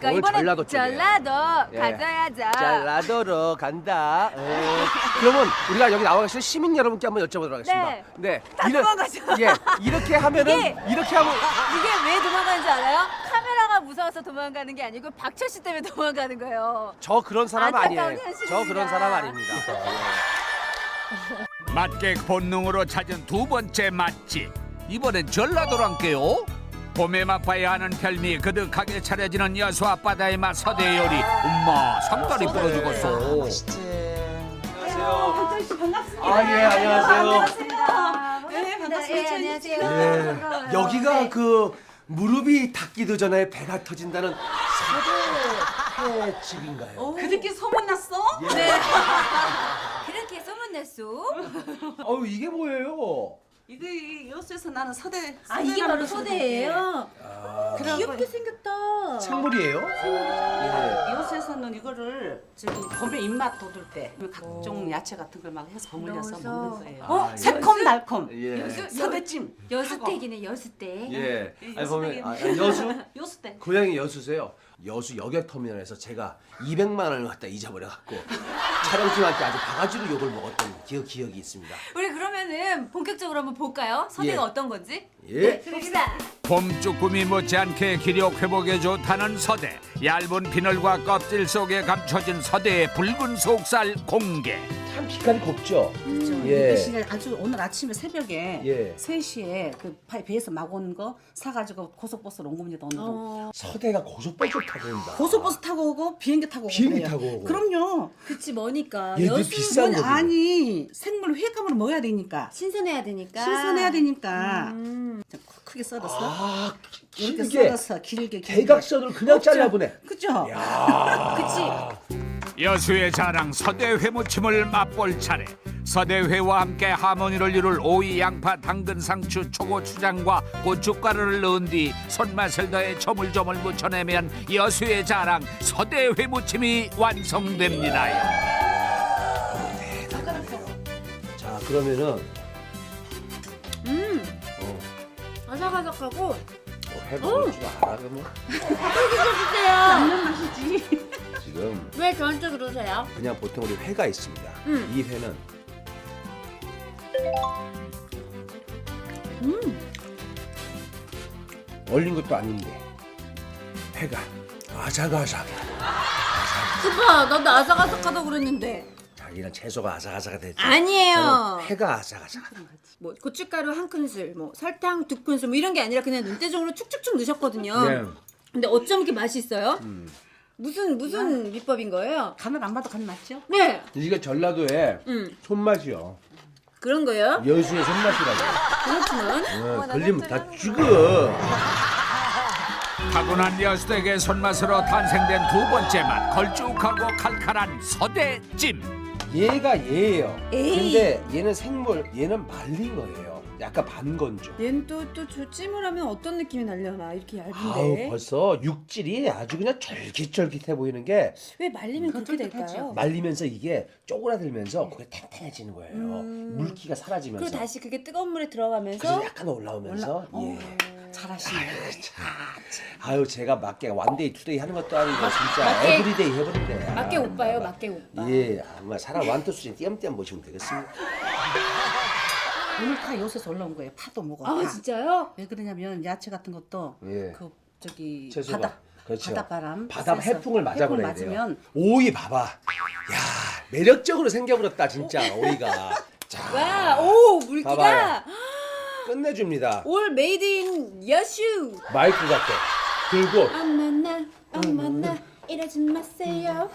그러니까 오늘 이번엔 전라도 쪽이에요. 전라도 예. 가져야죠. 전라도로 간다. 그러면 우리가 여기 나와 계신 시민 여러분께 한번 여쭤보도록 하겠습니다. 네. 네. 다 도망가죠. 예, 이렇게 하면은 이렇게 하면 이게 왜 도망가는지 알아요? 카메라가 무서워서 도망가는 게 아니고 박철 씨 때문에 도망가는 거예요. 저 그런 사람 안타까운 아니에요. 현실입니다. 저 그런 사람 아닙니다. 맛객 본능으로 찾은 두 번째 맛집. 이번엔 전라도란께요. 봄에 맛봐야 하는 별미 그득하게 차려지는 여수 앞바다의 맛 서대 요리. 엄마 상다리 부러 죽었어. 박철 씨 반갑습니다. 아, 예, 안녕하세요. 네, 반갑습니다. 네, 안녕하세요. 예. 반가워요. 여기가 네. 그 무릎이 닿기도 전에 배가 터진다는 서대 집인가요? 그렇게 소문났어? 네. 그렇게 소문났어? 어우, 이게 뭐예요? 이거 여수에서 나는 서대. 아 이게 바로 소대예요? 그럼 귀엽게 생겼다. 생물이에요? 여수에서는 이거를 저기 봄에 입맛 돋을 때 각종 야채 같은 걸 막 해서 버무려서 넣어서. 먹는 거예요. 아, 새콤달콤. 예. 서대찜. 여수댁이네 여수댁. 예. 예, 아니 보면 여수댁이네. 여수 여수댁. 고향이 여수세요. 여수 여객터미널에서 제가 200만 원을 갖다 잊어버려갖고 촬영팀한테 아주 바가지로 욕을 먹었던 기억이 있습니다. 우리 그러면은 본격적으로 한번 볼까요? 서대가 예. 어떤 건지? 예. 봅시다. 봄 쭈꾸미 못지않게 기력 회복에 좋다는 서대. 얇은 비늘과 껍질 속에 감춰진 서대의 붉은 속살 공개. 참 빛깔이 곱죠. 이 대신에 아주 오늘 아침에 새벽에 예. 3시에 그 배에서 막 온 거 사가지고 고속버스로 온 겁니다. 오늘은. 서대가 고속버스 타고 온다. 고속버스 타고 오고 비행기 타고 오고 비행기 그래요. 타고 오고. 그럼요. 그치 머니까 얘도 비싼 그건 거지. 아니 생물 회감으로 먹어야 되니까 신선해야 되니까. 신선해야 되니까 좀 크게 썰어서 아, 이렇게 길게 썰어서 길게 대각선으로 그냥 없죠? 잘라보내. 그죠? 그치. 여수의 자랑 서대 회무침을 맛볼 차례. 서대회와 함께 하모니를 이룰 오이, 양파, 당근, 상추, 초고추장과 고춧가루를 넣은 뒤 손맛을 더해 조물조물 무쳐내면 여수의 자랑 서대회 무침이 완성됩니다요. 자, 그러면은 아삭아삭하고 해먹을 줄 알아 그러면? 주세요. 맛이지. 지금 왜 저한테 그러세요? 그냥 보통 우리 회가 있습니다. 이 회는 얼린 것도 아닌데 회가 아삭아삭해. 오빠 나도 아삭아삭하다고 그랬는데. 자기는 채소가 아삭아삭하댔지. 아니에요. 저는 회가 아삭아삭하다. 뭐 고춧가루 한 큰술, 뭐 설탕 두 큰술 뭐 이런 게 아니라 그냥 눈대중으로 축축축 넣으셨거든요. 네. 근데 어쩜 이렇게 맛있어요? 무슨 비법인 거예요? 간을 안 봐도 간 맞죠? 네. 이게 전라도의 손맛이요. 그런 거예요? 여수의 손맛이라고. 그렇지만 걸리면 다 죽어. 타고난 여수댁의 손맛으로 탄생된 두 번째 맛 걸쭉하고 칼칼한 서대찜. 얘가 얘예요. 에이. 근데 얘는 생물, 얘는 말린 거예요. 약간 반건조. 얘는 또 찜을 하면 어떤 느낌이 날려나 이렇게 아우, 얇은데 벌써 육질이 아주 그냥 쫄깃쫄깃해 보이는 게 왜 말리면 그렇게 쫄깃하죠. 될까요? 말리면서 이게 쪼그라들면서 그게 탱탱해지는 거예요. 물기가 사라지면서. 그리고 다시 그게 뜨거운 물에 들어가면서 그래서 약간 올라오면서 예. 잘하시네. 아유, 제가 맞게 원데이 투데이 하는 것도 아니고 진짜 맞게- 에브리데이 해버린대. 맞게 오빠요, 맞게 오빠. 예, 아마 사람 완투수진 띄엄띄엄 보시면 되겠습니다. 오늘 다 여수에서 올라온 거예요. 파도 먹어. 아 다. 진짜요? 왜 그러냐면 야채 같은 것도 예. 그 저기 채소가. 바다 그렇죠. 바닷바람 바다 쐬서 해풍을 맞아버려야 해풍 돼요. 맞으면 오이 봐봐. 야, 매력적으로 생겨버렸다 진짜 오이가. 자, 와, 오 물기가 봐봐요. 끝내줍니다. 올 메이드 인 여수. 마이크 같아. 들고 어머나 이러지 마세요.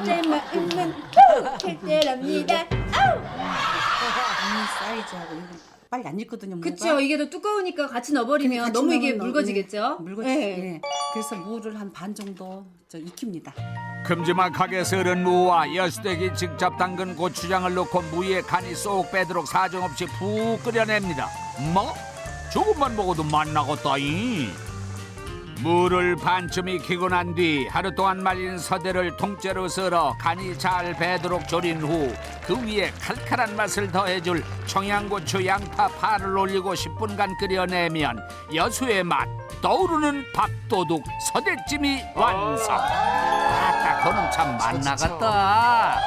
이제 마음은 킬때랍니다. 이 사이즈하고 이거 빨리 안 익거든요. 무가. 그쵸, 이게 더 두꺼우니까 같이 넣어버리면 같이 너무 이게 넣으면 묽어지겠죠? 묽어지. 네. 예. 그래서 무를 한 반 정도 익힙니다. 큼지막하게 썰은 무와 여수댁이 직접 담근 고추장을 넣고 무에 간이 쏙 빼도록 사정없이 푹 끓여냅니다. 뭐? 조금만 먹어도 맛나겠다이. 무를 반쯤 익히고 난 뒤 하루 동안 말린 서대를 통째로 썰어 간이 잘 배도록 졸인 후 그 위에 칼칼한 맛을 더해줄 청양고추, 양파, 파를 올리고 10분간 끓여내면 여수의 맛 떠오르는 밥도둑 서대찜이 완성. 아따 그놈 참 맛나갔다.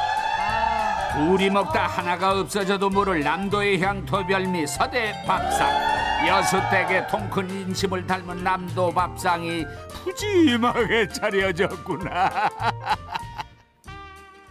둘이 먹다 하나가 없어져도 모를 남도의 향토 별미 서대 밥상. 여수댁의 통큰 인심을 닮은 남도 밥상이 푸짐하게 차려졌구나.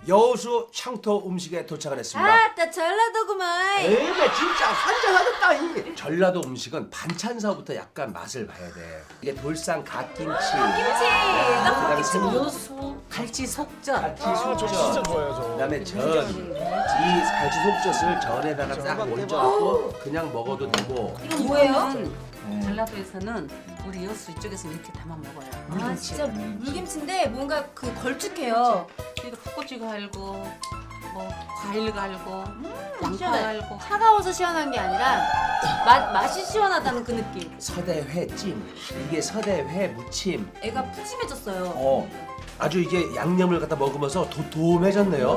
여수 향토 음식에 도착을 했습니다. 아따 전라도구만. 에이가 진짜 환장하겠다. 이 전라도 음식은 반찬서부터 약간 맛을 봐야 돼. 이게 돌산 갓김치. 김치. 나 그다음에 김치 생선. 요수 갈치 속젓. 갈치 속젓. 그다음에 전. 이 갈치 속젓을 전에다가 딱 얹어갖고 그냥 먹어도 되고. 이건 뭐예요? 전라도에서는 우리 여수 이쪽에서 이렇게 담아 먹어요. 아 물김치. 진짜 물김치인데 뭔가 그 걸쭉해요. 그리고 풋고추 갈고 뭐 과일 갈고 양파 시원해. 갈고. 차가워서 시원한 게 아니라 맛이 시원하다는 그 느낌. 서대회찜. 이게 서대회 무침. 애가 푸짐해졌어요. 아주 이게 양념을 갖다 먹으면서 도톰해졌네요.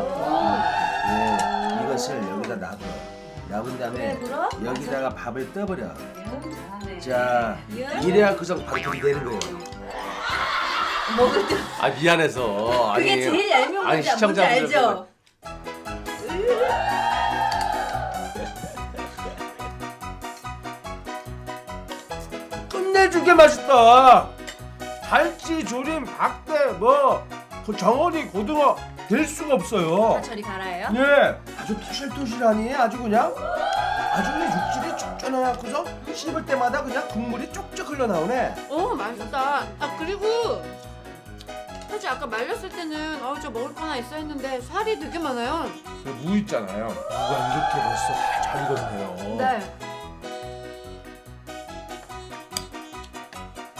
네, 이것을 여기다 놔둬. 놔둔 다음에 왜 그러? 여기다가 밥을 떠버려. 잘하네. 자, 이래야 그정 바로 들이대는 거예요. 먹을 때 아 미안해서. 그게 제일 얄미운 아니, 건지 안 뭔지 알죠? 끝내주게 맛있다. 갈치, 조림, 박대, 그 정어리, 고등어 될 수가 없어요. 다 저리 가라예요? 네, 아주 토실토실하니 아주 그냥 아주 그냥 육질이 쫀쫀해갖고서 씹을 때마다 그냥 국물이 쪽쪽 흘러나오네. 맛있다. 아 그리고 사실 아까 말렸을 때는 저 먹을 거 하나 있어 했는데 살이 되게 많아요. 무 있잖아요. 무가 이렇게 벌써 잘 익었네요. 네.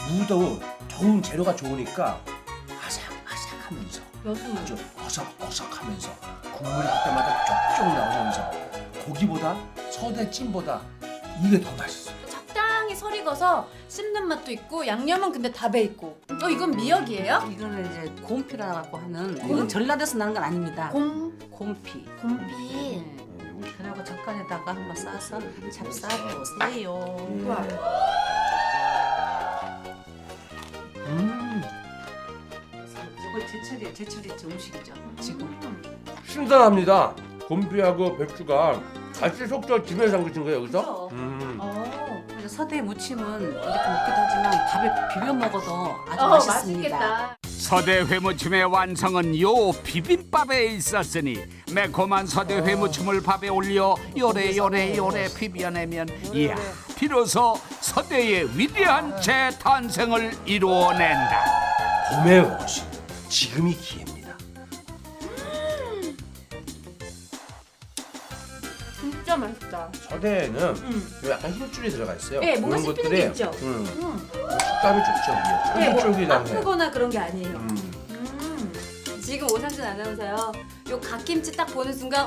무도 좋은 재료가 좋으니까 아삭아삭하면서 여수 아주 어석어석하면서 국물이 그때마다 쪽쪽 나오면서 고기보다 서대찜보다 이게 더 맛있어. 적당히 설 익어서 씹는 맛도 있고 양념은 근데 다 배 있고. 이건 미역이에요? 이거는 이제 곰피라고 하는 이건 전라도에서 나는 건 아닙니다. 곰피. 곰피. 그리고 젓갈에다가 한번 싸서 찹싸고 세요. 이거 제철이 음식이죠. 지금. 신선합니다. 곰피하고 배추가 같이 속젓 집에 담그신 거예요 여기서? 그래서 서대 무침은 이렇게 먹기도 하지만 밥에 비벼 먹어도 아주 맛있습니다. 맛있겠다. 서대 회무침의 완성은 요 비빔밥에 있었으니 매콤한 서대 회무침을 밥에 올려 요래 비벼내면 이야 비로소 서대의 위대한 재탄생을 이루어낸다. 봄에 오신 지금이 기회입니다. 진짜 맛있다. 서대에는 약간 힘줄이 들어가 있어요. 네, 뭔가 그런 씹히는 게 있죠. 식감이 좋죠. 네, 뭐 쫄깃쫄깃하네. 아프거나 그런 게 아니에요. 지금 오상진 아나운서요. 요 갓김치 딱 보는 순간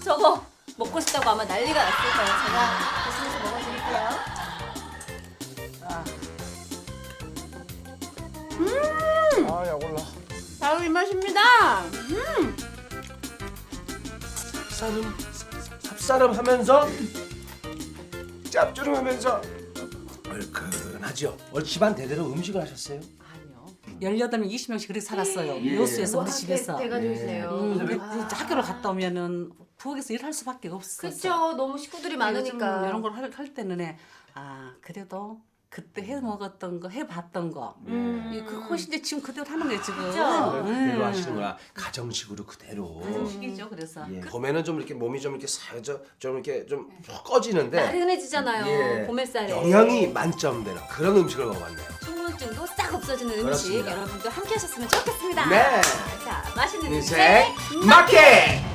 저거 먹고 싶다고 아마 난리가 났을 거예요. 제가 드시면서 먹어드릴게요. 바로 이 맛입니다. 쌉싸름하면서 짭조름하면서 얼큰하죠. 집안 대대로 음식을 하셨어요? 아니요. 18명, 20명씩 그렇게 살았어요. 여수에서 우리 집에서. 대가족이세요. 근데 이제 학교를 갔다 오면은 부엌에서 일할 수밖에 없었어. 그쵸. 너무 식구들이 많으니까. 이런 걸 할 때는 그래도 그때 해 먹었던 거, 해 봤던 거. 그것이 이제 지금 그대로 하는 거예요, 지금. 그대로 하시는구나. 가정식으로 그대로. 가정식이죠, 그래서. 예. 봄에는 좀 이렇게 몸이 좀 이렇게 좀 이렇게 좀 꺼지는데 나른해지잖아요. 봄햇살에. 영양이 만점되는 그런 음식을 먹어봤네요. 충곤증도 싹 없어지는 음식. 그렇습니다. 여러분도 함께 하셨으면 좋겠습니다. 네. 자, 맛있는 인생 마켓.